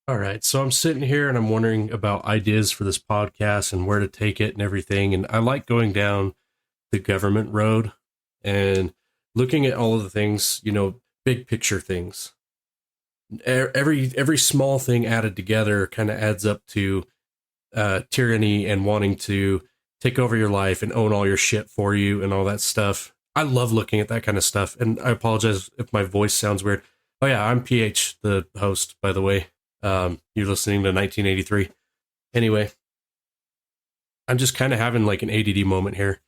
All right. So I'm sitting here and I'm wondering about ideas for this podcast and where to take it and everything. And I like going down the government road and looking at all of the things, big picture things. Every small thing added together kind of adds up to tyranny and wanting to take over your life and own all your shit for you and all that stuff. I love looking at that kind of stuff. And I apologize if my voice sounds weird. Oh yeah, I'm PH, the host, by the way. You're listening to 1983. Anyway, I'm just kind of having like an ADD moment here.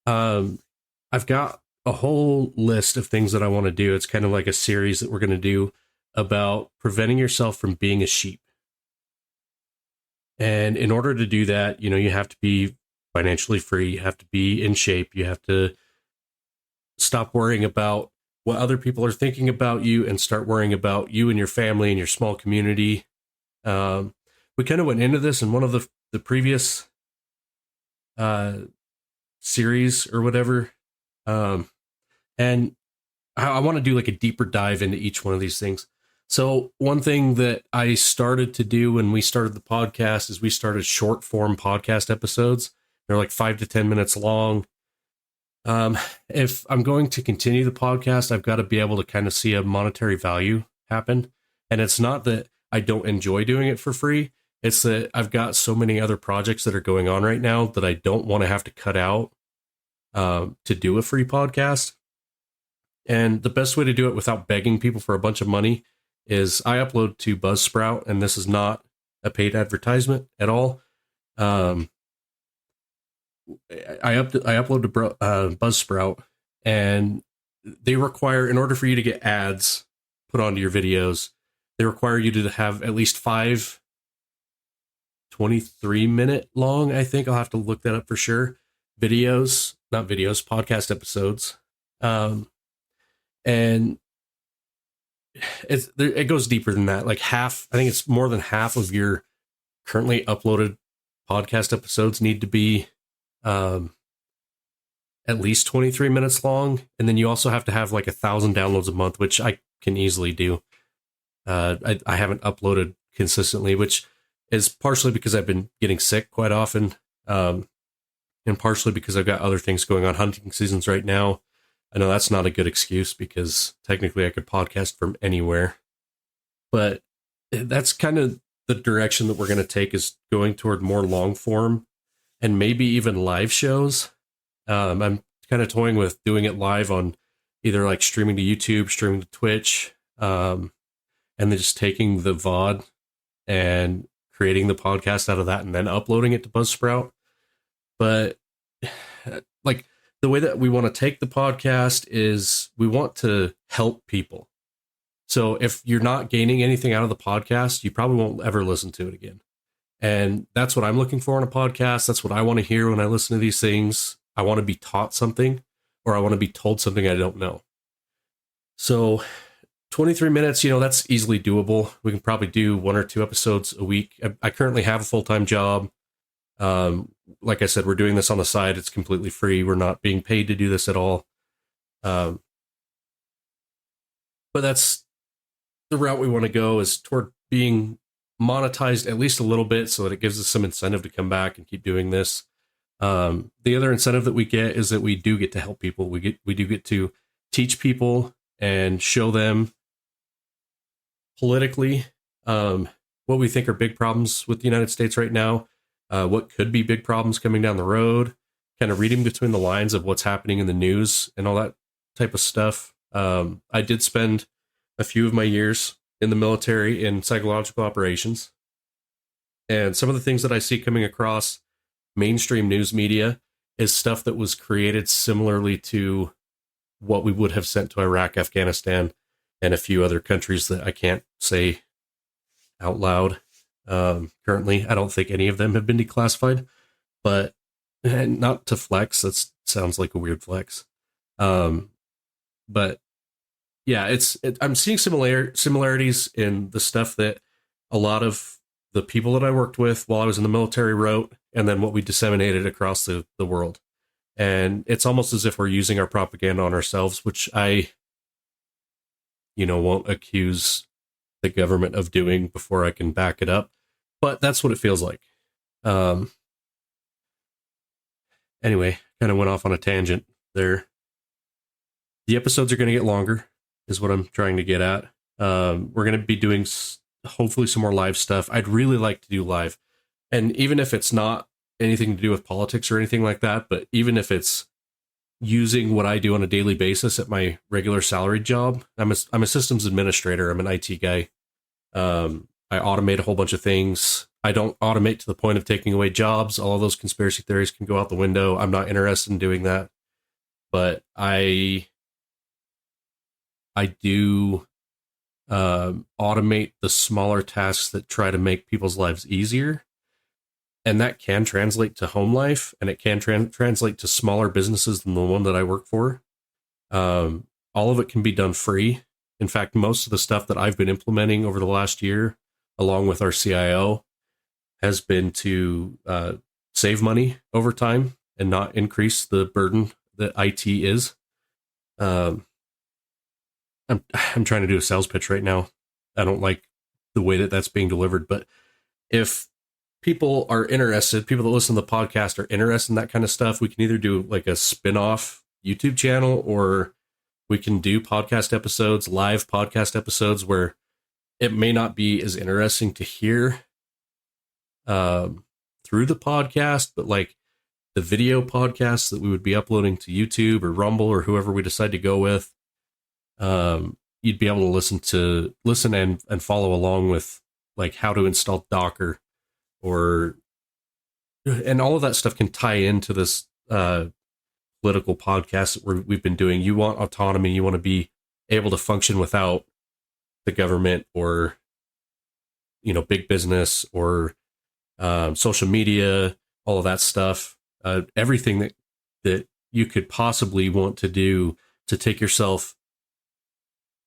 I've got a whole list of things that I want to do. It's kind of like a series that we're going to do about preventing yourself from being a sheep. And in order to do that, you have to be financially free. You have to be in shape. You have to stop worrying about what other people are thinking about you and start worrying about you and your family and your small community. We kind of went into this in one of the previous series or whatever. And I want to do like a deeper dive into each one of these things. So one thing that I started to do when we started the podcast is we started short form podcast episodes. They're like 5 to 10 minutes long. If I'm going to continue the podcast, I've got to be able to kind of see a monetary value happen. And it's not that I don't enjoy doing it for free. It's that I've got so many other projects that are going on right now that I don't want to have to cut out to do a free podcast. And the best way to do it without begging people for a bunch of money is I upload to Buzzsprout, and this is not a paid advertisement at all. I upload to Buzzsprout, and they require, in order for you to get ads put onto your videos, they require you to have at least 5 23-minute long, I think. I'll have to look that up for sure. Podcast episodes. And it goes deeper than that. Like half, I think it's more than half of your currently uploaded podcast episodes need to be at least 23 minutes long. And then you also have to have like 1,000 downloads a month, which I can easily do. I haven't uploaded consistently, which is partially because I've been getting sick quite often. And partially because I've got other things going on. Hunting seasons right now. I know that's not a good excuse because technically I could podcast from anywhere, but that's kind of the direction that we're going to take, is going toward more long form and maybe even live shows. I'm kind of toying with doing it live on either like streaming to YouTube, streaming to Twitch, and then just taking the VOD and creating the podcast out of that and then uploading it to Buzzsprout. But like, the way that we want to take the podcast is we want to help people. So if you're not gaining anything out of the podcast, you probably won't ever listen to it again. And that's what I'm looking for in a podcast. That's what I want to hear when I listen to these things. I want to be taught something, or I want to be told something I don't know. So 23 minutes, that's easily doable. We can probably do 1 or 2 episodes a week. I currently have a full-time job. Like I said, we're doing this on the side. It's completely free. We're not being paid to do this at all. But that's the route we want to go, is toward being monetized at least a little bit, so that it gives us some incentive to come back and keep doing this. The other incentive that we get is that we do get to help people. We do get to teach people and show them politically what we think are big problems with the United States right now. What could be big problems coming down the road, kind of reading between the lines of what's happening in the news and all that type of stuff. I did spend a few of my years in the military in psychological operations. And some of the things that I see coming across mainstream news media is stuff that was created similarly to what we would have sent to Iraq, Afghanistan, and a few other countries that I can't say out loud. Currently, I don't think any of them have been declassified, but not to flex. That sounds like a weird flex. But yeah, I'm seeing similarities in the stuff that a lot of the people that I worked with while I was in the military wrote, and then what we disseminated across the world. And it's almost as if we're using our propaganda on ourselves, which I won't accuse the government of doing before I can back it up. But that's what it feels like. Anyway, kind of went off on a tangent there. The episodes are going to get longer, is what I'm trying to get at. We're going to be doing hopefully some more live stuff. I'd really like to do live. And even if it's not anything to do with politics or anything like that, but even if it's using what I do on a daily basis at my regular salaried job, I'm a systems administrator. I'm an IT guy. I automate a whole bunch of things. I don't automate to the point of taking away jobs. All of those conspiracy theories can go out the window. I'm not interested in doing that. But I do automate the smaller tasks that try to make people's lives easier. And that can translate to home life, and it can translate to smaller businesses than the one that I work for. All of it can be done free. In fact, most of the stuff that I've been implementing over the last year, along with our CIO, has been to save money over time and not increase the burden that IT is. I'm trying to do a sales pitch right now. I don't like the way that that's being delivered, but if people are interested, people that listen to the podcast are interested in that kind of stuff, we can either do like a spin-off YouTube channel, or we can do podcast episodes, live podcast episodes, where it may not be as interesting to hear through the podcast, but like the video podcasts that we would be uploading to YouTube or Rumble or whoever we decide to go with, you'd be able to listen and follow along with like how to install Docker, and all of that stuff can tie into this political podcast that we've been doing. You want autonomy. You want to be able to function without the government or, big business or social media, all of that stuff. Everything that you could possibly want to do to take yourself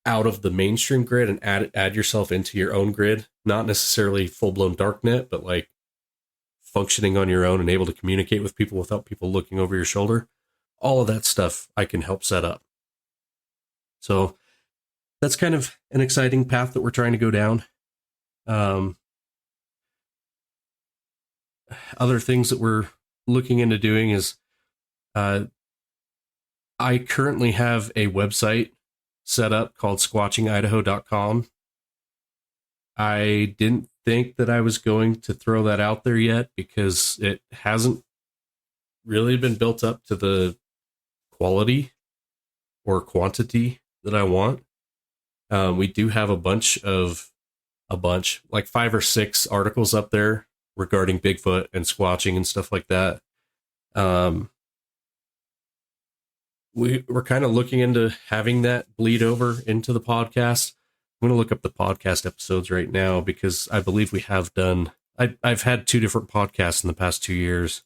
out of the mainstream grid and add yourself into your own grid, not necessarily full-blown darknet, but like functioning on your own and able to communicate with people without people looking over your shoulder. All of that stuff I can help set up. So that's kind of an exciting path that we're trying to go down. Other things that we're looking into doing is I currently have a website set up called squatchingidaho.com. I didn't think that I was going to throw that out there yet because it hasn't really been built up to the quality or quantity that I want. We do have like 5 or 6 articles up there regarding Bigfoot and squatching and stuff like that. We're kind of looking into having that bleed over into the podcast. I'm going to look up the podcast episodes right now because I believe we have done. I've had 2 different podcasts in the past 2 years,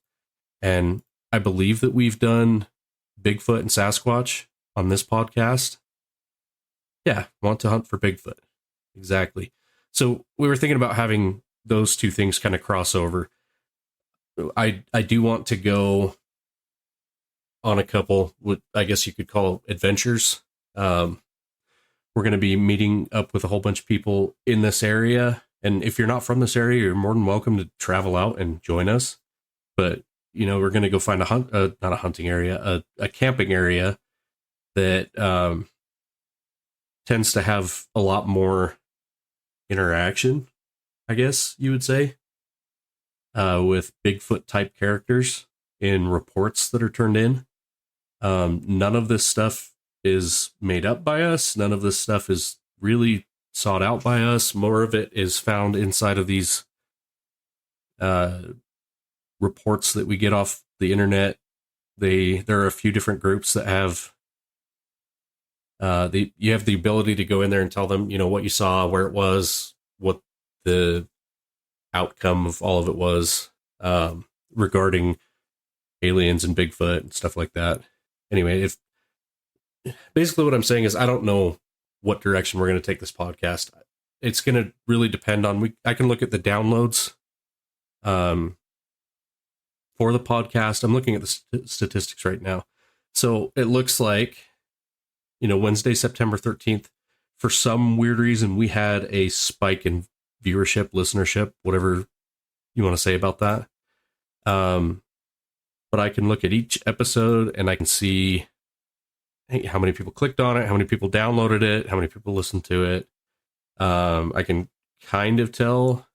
and I believe that we've done Bigfoot and Sasquatch on this podcast. Yeah, want to hunt for Bigfoot. Exactly. So we were thinking about having those 2 things kind of cross over. I do want to go on a couple, what I guess you could call adventures. We're going to be meeting up with a whole bunch of people in this area. And if you're not from this area, you're more than welcome to travel out and join us. But, we're going to go find not a hunting area, a camping area that tends to have a lot more interaction, I guess you would say, with Bigfoot type characters in reports that are turned in. None of this stuff is made up by us. None of this stuff is really sought out by us. More of it is found inside of these reports that we get off the internet. There are a few different groups that have you have the ability to go in there and tell them, what you saw, where it was, what the outcome of all of it was, regarding aliens and Bigfoot and stuff like that. Anyway, basically what I'm saying is I don't know what direction we're going to take this podcast. It's going to really depend on, I can look at the downloads for the podcast. I'm looking at the statistics right now. So it looks like, Wednesday, September 13th, for some weird reason, we had a spike in viewership, listenership, whatever you want to say about that. But I can look at each episode and I can see how many people clicked on it, how many people downloaded it, how many people listened to it. I can kind of tell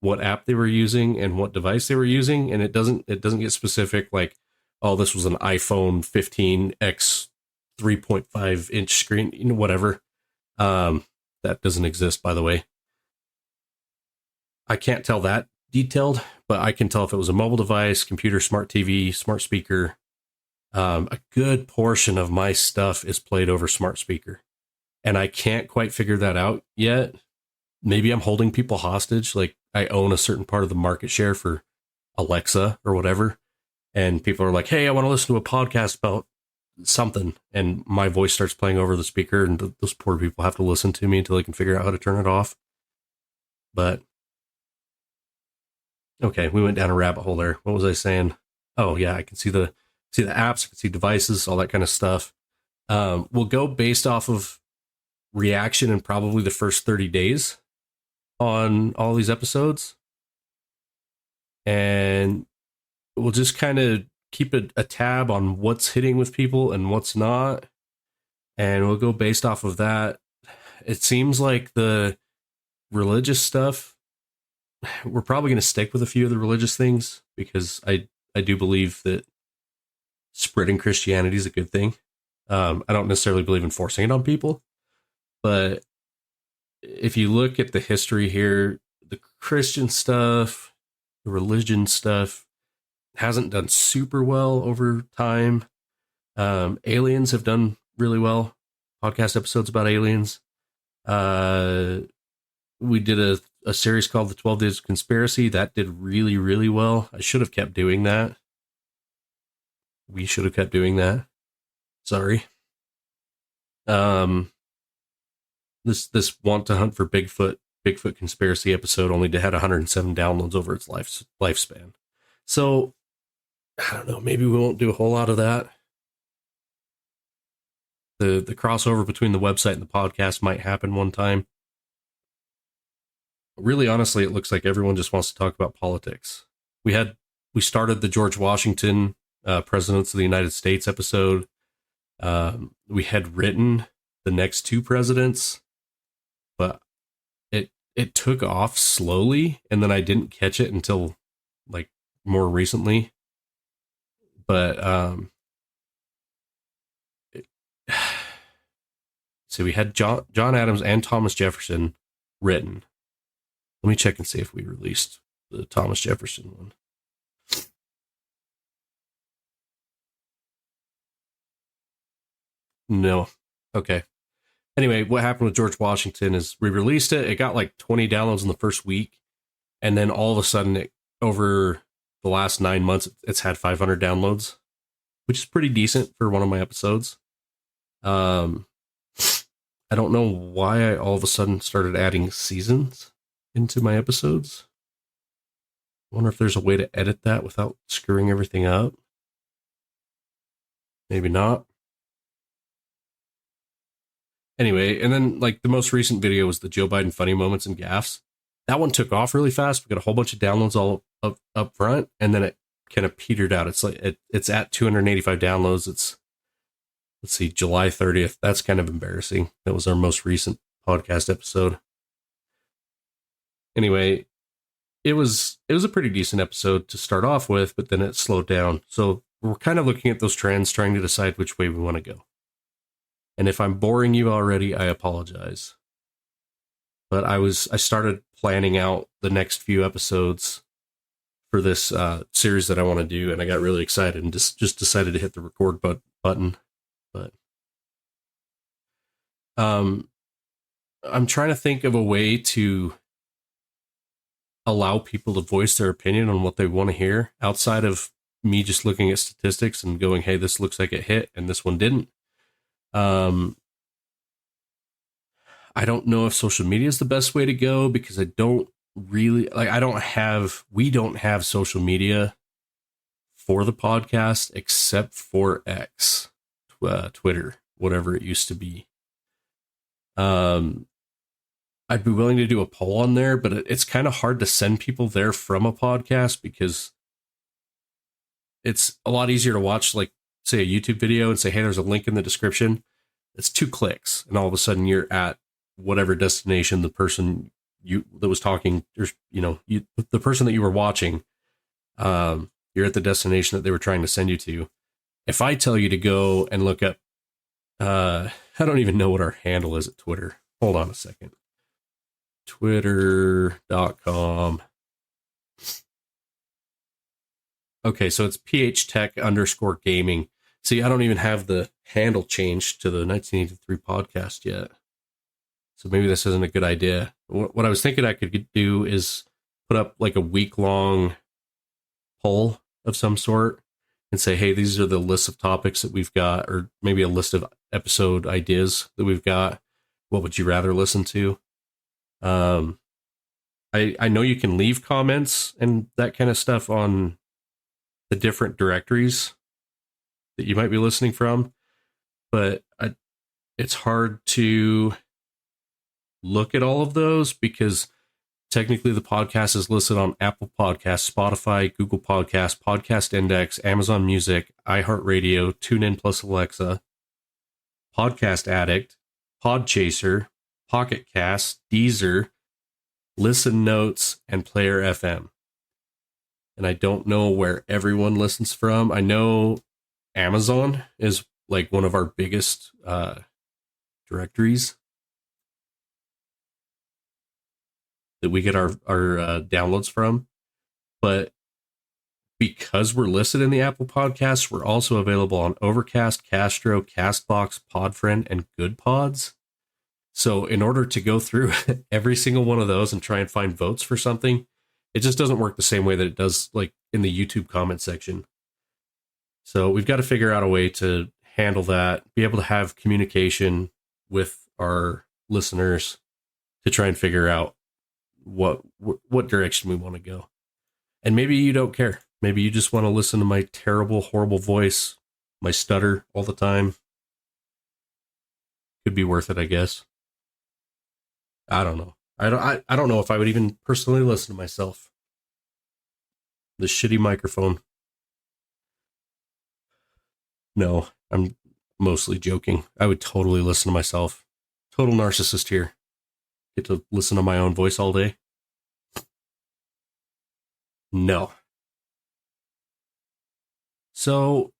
what app they were using and what device they were using, and it doesn't get specific like, oh, this was an iPhone 15X 3.5 inch screen, whatever. That doesn't exist, by the way. I can't tell that detailed, but I can tell if it was a mobile device, computer, smart TV, smart speaker. A good portion of my stuff is played over smart speaker, and I can't quite figure that out yet. Maybe I'm holding people hostage. Like I own a certain part of the market share for Alexa or whatever. And people are like, hey, I want to listen to a podcast about something. And my voice starts playing over the speaker, and those poor people have to listen to me until they can figure out how to turn it off. But okay, we went down a rabbit hole there. What was I saying? Oh yeah, I can see the apps, I can see devices, all that kind of stuff. We'll go based off of reaction in probably the first 30 days on all these episodes. And we'll just kind of keep a tab on what's hitting with people and what's not. And we'll go based off of that. It seems like the religious stuff, we're probably going to stick with a few of the religious things because I do believe that spreading Christianity is a good thing. I don't necessarily believe in forcing it on people, but if you look at the history here, the Christian stuff, the religion stuff hasn't done super well over time. Aliens have done really well. Podcast episodes about aliens. We did a series called The 12 Days of Conspiracy. That did really, really well. I should have kept doing that. We should have kept doing that. Sorry. This Want to Hunt for Bigfoot conspiracy episode only had 107 downloads over its lifespan. So I don't know, maybe we won't do a whole lot of that. The crossover between the website and the podcast might happen one time. Really, honestly, it looks like everyone just wants to talk about politics. We started the George Washington Presidents of the United States episode. We had written the next two presidents, but it took off slowly, and then I didn't catch it until like more recently. But so we had John Adams and Thomas Jefferson written. Let me check and see if we released the Thomas Jefferson one. No. Okay. Anyway, what happened with George Washington is we released it. It got like 20 downloads in the first week. And then all of a sudden, over the last 9 months, it's had 500 downloads, which is pretty decent for one of my episodes. I don't know why I all of a sudden started adding seasons into my episodes. I wonder if there's a way to edit that without screwing everything up. Maybe not. Anyway, and then like the most recent video was the Joe Biden funny moments and gaffes. That one took off really fast. We got a whole bunch of downloads all up front, and then it kind of petered out. It's like it's at 285 downloads. It's, let's see, July 30th. That's kind of embarrassing. That was our most recent podcast episode. Anyway, it was a pretty decent episode to start off with, but then it slowed down. So we're kind of looking at those trends, trying to decide which way we want to go. And if I'm boring you already, I apologize. But I started planning out the next few episodes for this series that I want to do, and I got really excited and just decided to hit the record button. But I'm trying to think of a way to allow people to voice their opinion on what they want to hear outside of me just looking at statistics and going, hey, this looks like it hit and this one didn't. I don't know if social media is the best way to go because I don't really like, we don't have social media for the podcast except for X, Twitter, whatever it used to be. Um, I'd be willing to do a poll on there, but it's kind of hard to send people there from a podcast because it's a lot easier to watch, like, say, a YouTube video and say, hey, there's a link in the description. It's 2 clicks, and all of a sudden you're at whatever destination the person that was talking, or the person that you were watching, you're at the destination that they were trying to send you to. If I tell you to go and look up, I don't even know what our handle is at Twitter. Hold on a second. Twitter.com. Okay, so it's phtech_gaming. See, I don't even have the handle changed to the 1983 podcast yet. So maybe this isn't a good idea. What I was thinking I could do is put up like a week-long poll of some sort and say, hey, these are the lists of topics that we've got, or maybe a list of episode ideas that we've got. What would you rather listen to? I know you can leave comments and that kind of stuff on the different directories that you might be listening from, but it's hard to look at all of those because technically the podcast is listed on Apple Podcasts, Spotify, Google Podcasts, Podcast Index, Amazon Music, iHeartRadio, TuneIn plus Alexa, Podcast Addict, Podchaser, Pocket Cast, Deezer, Listen Notes, and Player FM. And I don't know where everyone listens from. I know Amazon is like one of our biggest directories that we get our downloads from. But because we're listed in the Apple Podcasts, we're also available on Overcast, Castro, Castbox, Podfriend, and Good Pods. So in order to go through every single one of those and try and find votes for something, it just doesn't work the same way that it does like in the YouTube comment section. So we've got to figure out a way to handle that, be able to have communication with our listeners to try and figure out what direction we want to go. And maybe you don't care. Maybe you just want to listen to my terrible, horrible voice, my stutter all the time. Could be worth it, I guess. I don't know. I don't know if I would even personally listen to myself. The shitty microphone. No, I'm mostly joking. I would totally listen to myself. Total narcissist here. Get to listen to my own voice all day. No. So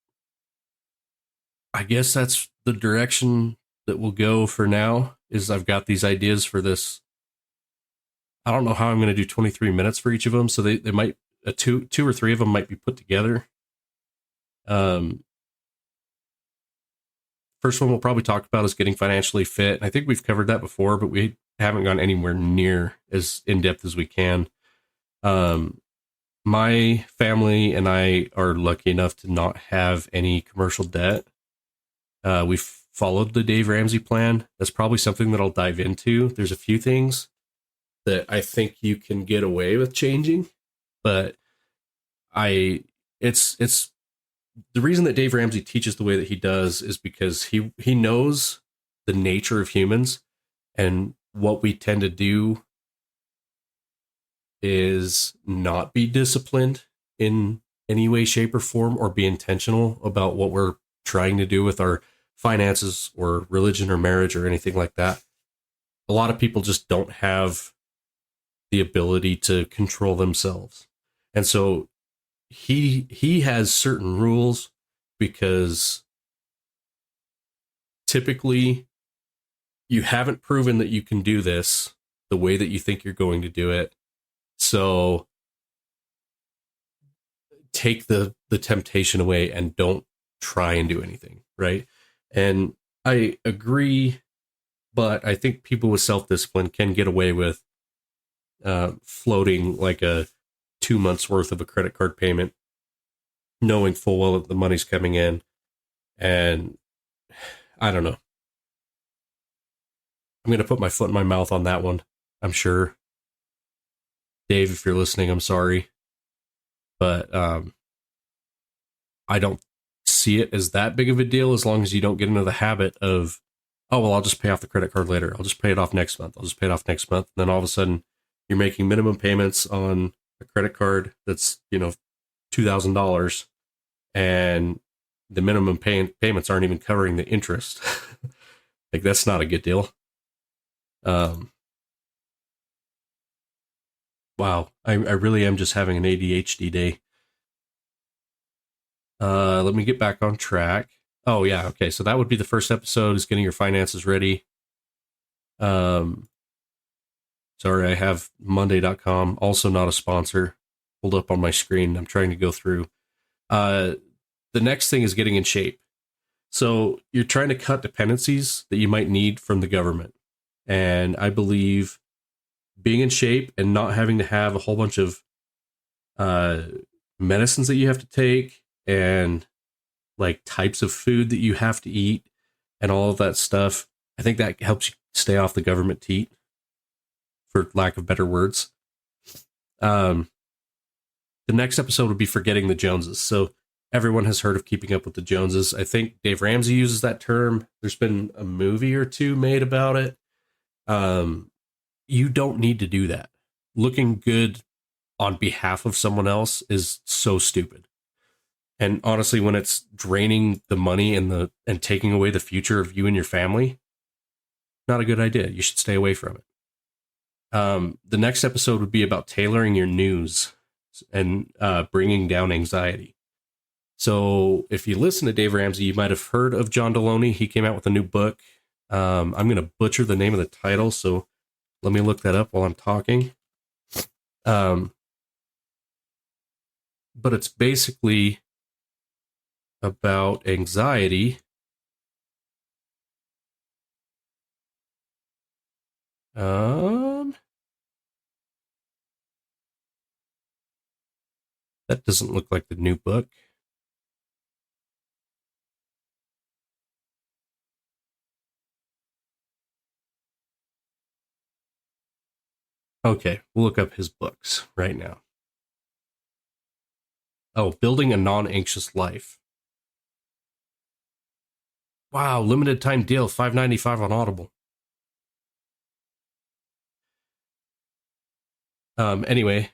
I guess that's the direction that we'll go for now, is I've got these ideas for this. I don't know how I'm going to do 23 minutes for each of them. So they might, two or three of them might be put together. First one we'll probably talk about is getting financially fit. I think we've covered that before, but we haven't gone anywhere near as in depth as we can. My family and I are lucky enough to not have any commercial debt. We've followed the Dave Ramsey plan. That's probably something that I'll dive into. There's a few things that I think you can get away with changing, but it's the reason that Dave Ramsey teaches the way that he does is because he knows the nature of humans, and what we tend to do is not be disciplined in any way, shape, or form, or be intentional about what we're trying to do with our finances or religion or marriage or anything like that. A lot of people just don't have the ability to control themselves. And so he has certain rules because typically you haven't proven that you can do this the way that you think you're going to do it. So take the temptation away and don't try and do anything, right? And I agree, but I think people with self-discipline can get away with floating like a 2 months worth of a credit card payment, knowing full well that the money's coming in. And I don't know. I'm going to put my foot in my mouth on that one, I'm sure. Dave, if you're listening, I'm sorry. But I don't see it as that big of a deal as long as you don't get into the habit of oh, well, I'll just pay off the credit card later. I'll just pay it off next month. I'll just pay it off next month. And then all of a sudden you're making minimum payments on a credit card that's, $2,000, and the minimum payments aren't even covering the interest. Like, that's not a good deal. Wow. I really am just having an ADHD day. Let me get back on track. Oh yeah. Okay. So that would be the first episode, is getting your finances ready. Sorry, I have Monday.com, also not a sponsor, pulled up on my screen. I'm trying to go through. The next thing is getting in shape. So you're trying to cut dependencies that you might need from the government. And I believe being in shape and not having to have a whole bunch of medicines that you have to take, and like types of food that you have to eat and all of that stuff, I think that helps you stay off the government teat, for lack of better words. The next episode would be forgetting the Joneses. So everyone has heard of Keeping Up with the Joneses. I think Dave Ramsey uses that term. There's been a movie or two made about it. You don't need to do that. Looking good on behalf of someone else is so stupid. And honestly, when it's draining the money and taking away the future of you and your family, not a good idea. You should stay away from it. The next episode would be about tailoring your news and bringing down anxiety. So if you listen to Dave Ramsey, you might have heard of John Deloney. He came out with a new book. I'm going to butcher the name of the title, so let me look that up while I'm talking. But it's basically about anxiety. That doesn't look like the new book. Okay, we'll look up his books right now. Oh, Building a Non-Anxious Life. Wow, limited time deal, $5.95 on Audible. Anyway,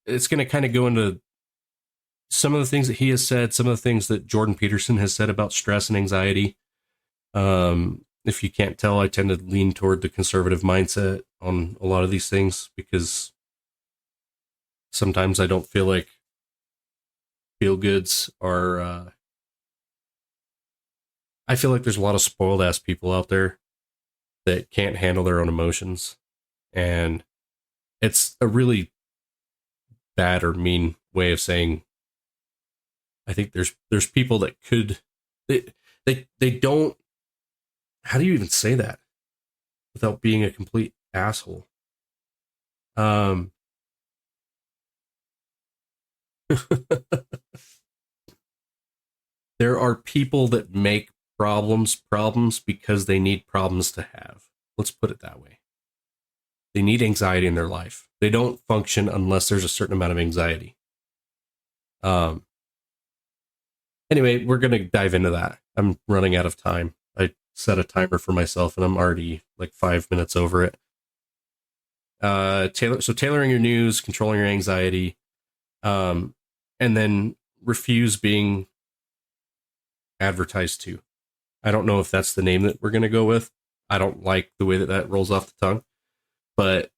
it's going to kind of go into some of the things that he has said, some of the things that Jordan Peterson has said about stress and anxiety. If you can't tell, I tend to lean toward the conservative mindset on a lot of these things, because sometimes I don't feel like feel goods are. I feel like there's a lot of spoiled ass people out there that can't handle their own emotions, and it's a really bad or mean way of saying. I think there's people that could they don't. How do you even say that without being a complete asshole? There are people that make problems because they need problems to have. Let's put it that way. They need anxiety in their life. They don't function unless there's a certain amount of anxiety. Anyway, we're going to dive into that. I'm running out of time. I set a timer for myself and I'm already like 5 minutes over it. Tailoring your news, controlling your anxiety, and then refuse being advertised to. I don't know if that's the name that we're going to go with. I don't like the way that rolls off the tongue, but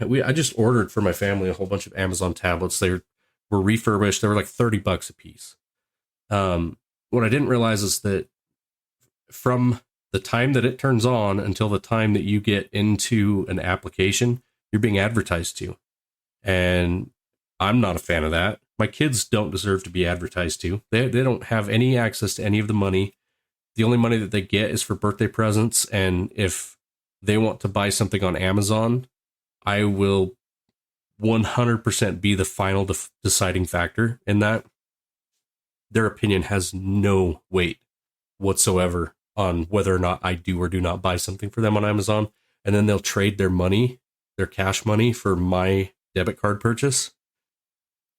I just ordered for my family a whole bunch of Amazon tablets. They were refurbished. They were like $30 a piece. What I didn't realize is that from the time that it turns on until the time that you get into an application, you're being advertised to. And I'm not a fan of that. My kids don't deserve to be advertised to. They don't have any access to any of the money. The only money that they get is for birthday presents. And if they want to buy something on Amazon, I will 100% be the final deciding factor in that. Their opinion has no weight whatsoever on whether or not I do or do not buy something for them on Amazon. And then they'll trade their money, their cash money, for my debit card purchase.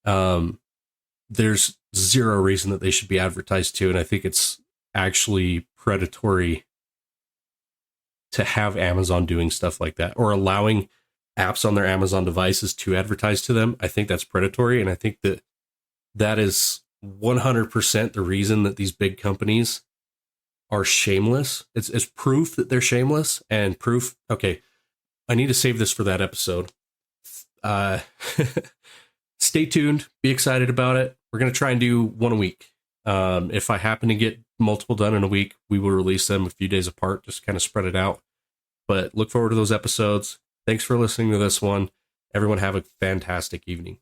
There's zero reason that they should be advertised to. And I think it's actually predatory to have Amazon doing stuff like that, or allowing apps on their Amazon devices to advertise to them. I think that's predatory. And I think that is 100% the reason that these big companies are shameless. It's proof that they're shameless, and proof. Okay, I need to save this for that episode. Stay tuned. Be excited about it. We're going to try and do one a week. If I happen to get multiple done in a week, we will release them a few days apart, just kind of spread it out. But look forward to those episodes. Thanks for listening to this one. Everyone have a fantastic evening.